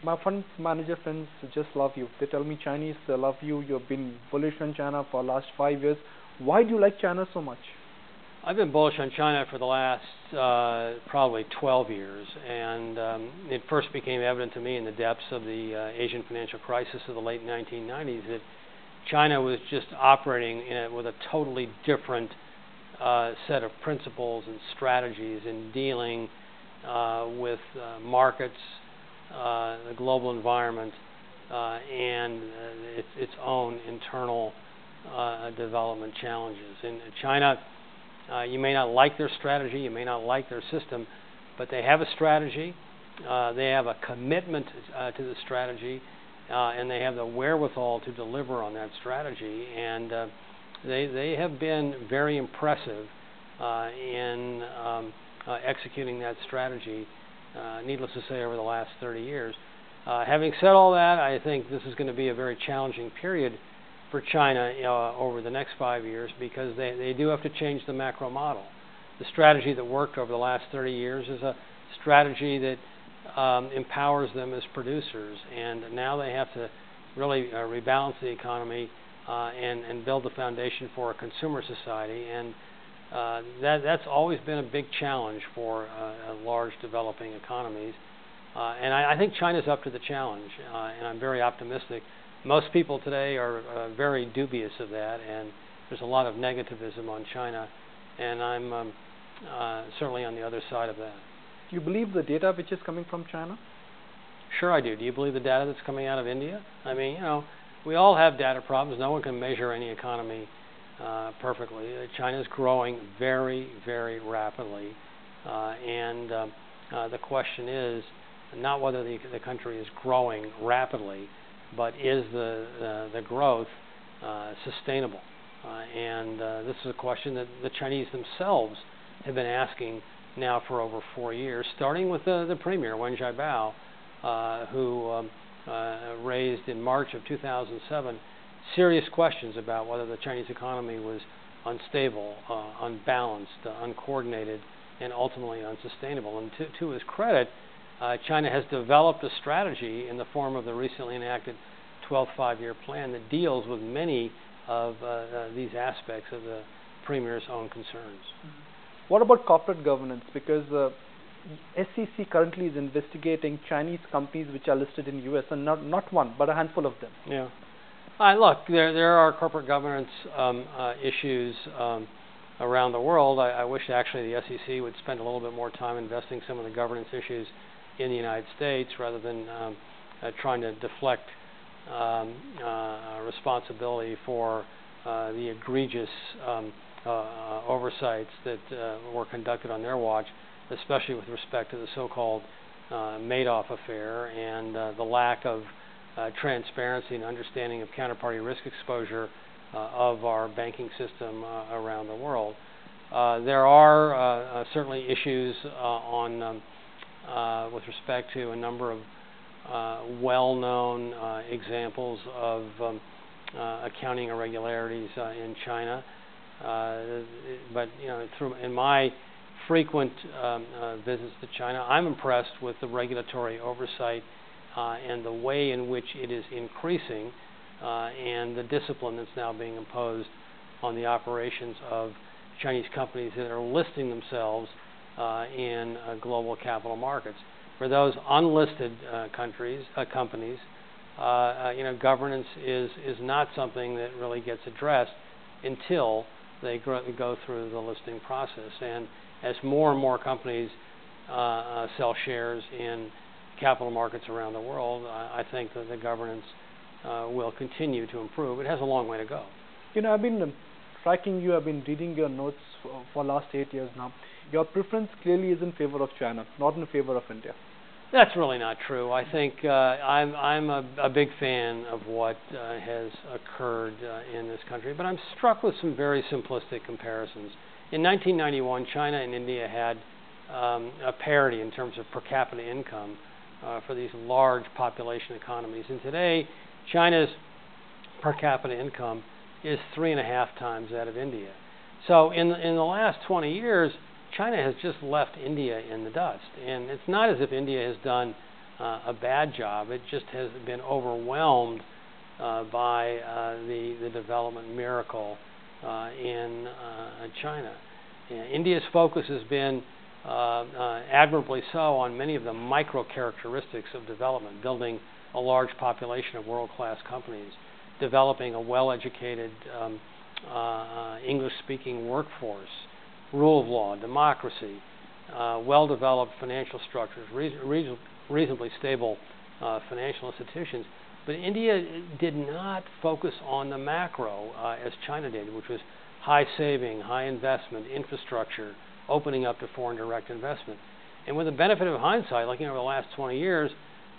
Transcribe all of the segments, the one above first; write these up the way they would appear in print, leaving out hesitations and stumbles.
My fund manager friends just love you. They tell me Chinese, they love you. You've been bullish on China for the last 5 years. Why do you like China so much? I've been bullish on China for the last probably 12 years, and it first became evident to me in the depths of the Asian financial crisis of the late 1990s that China was just operating with a totally different set of principles and strategies in dealing with markets, the global environment, and its own internal development challenges. In China, you may not like their strategy, you may not like their system, but they have a strategy, they have a commitment to the strategy, and they have the wherewithal to deliver on that strategy. And they have been very impressive in executing that strategy, needless to say, over the last 30 years. Having said all that, I think this is going to be a very challenging period for China over the next 5 years, because they do have to change the macro model. The strategy that worked over the last 30 years is a strategy that empowers them as producers, and now they have to really rebalance the economy and build the foundation for a consumer society, and that's always been a big challenge for large developing economies, and I think China's up to the challenge, and I'm very optimistic. Most people today are very dubious of that, and there's a lot of negativism on China, and I'm certainly on the other side of that. Do you believe the data which is coming from China? Sure I do. Do you believe the data that's coming out of India? I mean, we all have data problems. No one can measure any economy perfectly. China's growing very, very rapidly, and the question is not whether the country is growing rapidly, but is the growth sustainable? And this is a question that the Chinese themselves have been asking now for over 4 years, starting with the premier, Wen Jiabao, who raised in March of 2007 serious questions about whether the Chinese economy was unstable, unbalanced, uncoordinated, and ultimately unsustainable. And to his credit, China has developed a strategy in the form of the recently enacted 12th five-year plan that deals with many of these aspects of the premier's own concerns. What about corporate governance? Because SEC currently is investigating Chinese companies which are listed in US, and not one, but a handful of them. Yeah. Look, there are corporate governance issues around the world. I wish actually the SEC would spend a little bit more time investing some of the governance issues in the United States rather than trying to deflect responsibility for the egregious oversights that were conducted on their watch, especially with respect to the so-called Madoff affair and the lack of transparency and understanding of counterparty risk exposure of our banking system around the world. There are certainly issues with respect to a number of well-known examples of accounting irregularities in China. But in my frequent visits to China, I'm impressed with the regulatory oversight and the way in which it is increasing, and the discipline that's now being imposed on the operations of Chinese companies that are listing themselves in global capital markets. For those unlisted companies, governance is not something that really gets addressed until they go through the listing process. And as more and more companies sell shares in capital markets around the world, I think that the governance will continue to improve. It has a long way to go. I've been tracking you. I've been reading your notes for the last 8 years now. Your preference clearly is in favor of China, not in favor of India. That's really not true. I think I'm a big fan of what has occurred in this country, but I'm struck with some very simplistic comparisons. In 1991, China and India had a parity in terms of per capita income for these large population economies. And today, China's per capita income is 3.5 times that of India. So in the last 20 years, China has just left India in the dust. And it's not as if India has done a bad job. It just has been overwhelmed by the development miracle in China. India's focus has been admirably so on many of the micro characteristics of development, building a large population of world-class companies, developing a well-educated English-speaking workforce, rule of law, democracy, well-developed financial structures, reasonably stable financial institutions. But India did not focus on the macro as China did, which was high saving, high investment, infrastructure, opening up to foreign direct investment. And with the benefit of hindsight, looking over the last 20 years,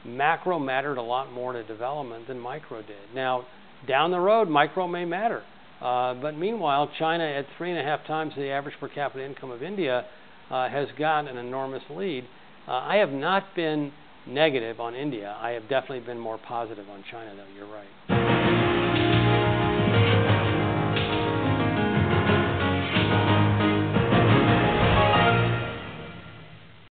macro mattered a lot more to development than micro did. Now, down the road, micro may matter. But meanwhile, China, at 3.5 times the average per capita income of India, has got an enormous lead. I have not been negative on India. I have definitely been more positive on China, though. You're right.